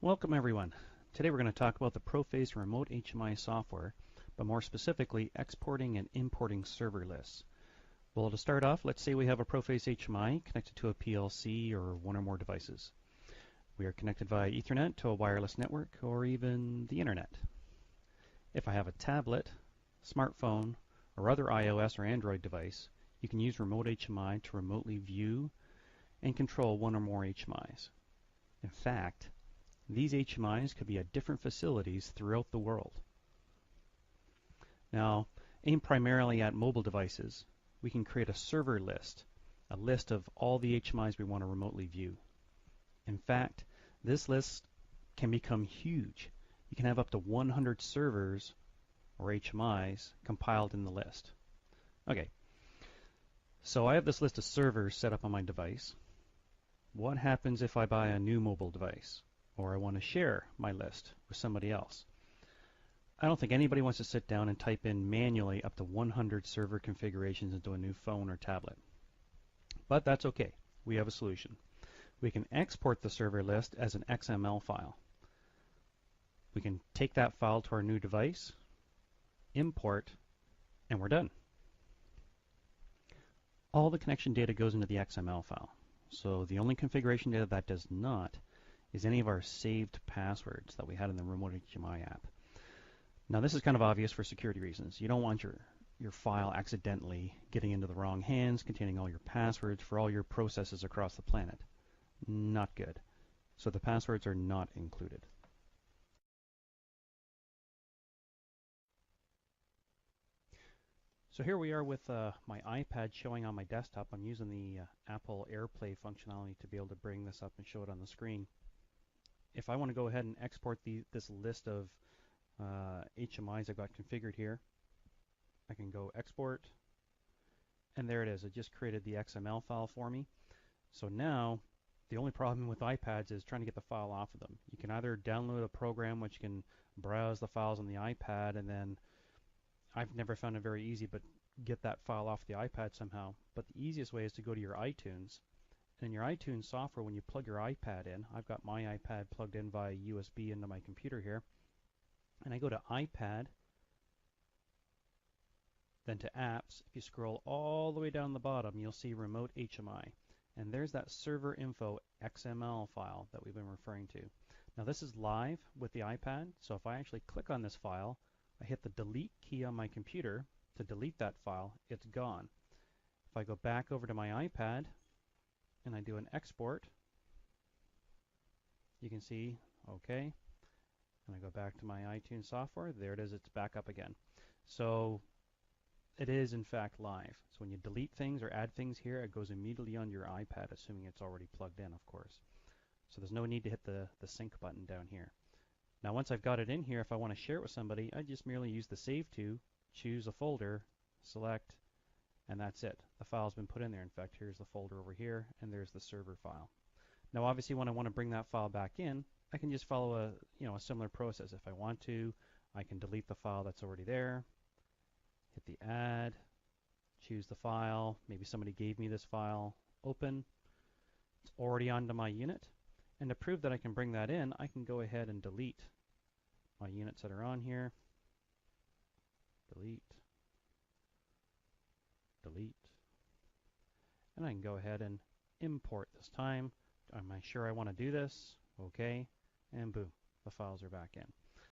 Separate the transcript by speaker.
Speaker 1: Welcome everyone. Today we're going to talk about the Proface remote HMI software, but more specifically exporting and importing server lists. Well, to start off, let's say we have a Proface HMI connected to a PLC or one or more devices. We are connected via Ethernet to a wireless network or even the internet. If I have a tablet, smartphone, or other iOS or Android device, you can use remote HMI to remotely view and control one or more HMIs. In fact, these HMIs could be at different facilities throughout the world. Now, aimed primarily at mobile devices, we can create a server list, a list of all the HMIs we want to remotely view. In fact, this list can become huge. You can have up to 100 servers or HMIs compiled in the list. Okay, so I have this list of servers set up on my device. What happens if I buy a new mobile device? Or I want to share my list with somebody else? I don't think anybody wants to sit down and type in manually up to 100 server configurations into a new phone or tablet. But that's okay. We have a solution. We can export the server list as an XML file. We can take that file to our new device, import, and we're done. All the connection data goes into the XML file. So the only configuration data that does not is any of our saved passwords that we had in the remote HMI app. Now this is kind of obvious for security reasons. You don't want your file accidentally getting into the wrong hands containing all your passwords for all your processes across the planet. Not good. So the passwords are not included. So here we are with my iPad showing on my desktop. I'm using the Apple AirPlay functionality to be able to bring this up and show it on the screen. If I want to go ahead and export this list of HMIs I've got configured here, I can go export, and there it is. It just created the XML file for me. So now, the only problem with iPads is trying to get the file off of them. You can either download a program which can browse the files on the iPad, and then I've never found it very easy, but get that file off the iPad somehow. But the easiest way is to go to your iTunes. And in your iTunes software, when you plug your iPad in, I've got my iPad plugged in via USB into my computer here, and I go to iPad, then to apps. If you scroll all the way down the bottom, you'll see remote HMI, and there's that server info XML file that we've been referring to. Now this is live with the iPad, so if I actually click on this file, I hit the delete key on my computer to delete that file, it's gone. If I go back over to my iPad and I do an export, you can see, okay, and I go back to my iTunes software, there it is, it's back up again. So it is in fact live. So when you delete things or add things here, it goes immediately on your iPad, assuming it's already plugged in, of course. So there's no need to hit the sync button down here. Now once I've got it in here, if I want to share it with somebody, I just merely use the Save To, choose a folder, select, and that's it. The file's been put in there. In fact, here's the folder over here, and there's the server file. Now obviously when I want to bring that file back in, I can just follow a similar process. If I want to, I can delete the file that's already there, hit the add, choose the file, maybe somebody gave me this file, open, it's already onto my unit, and to prove that I can bring that in, I can go ahead and delete my units that are on here, delete, delete, and I can go ahead and import this time. Am I sure I want to do this? Okay, and boom, the files are back in.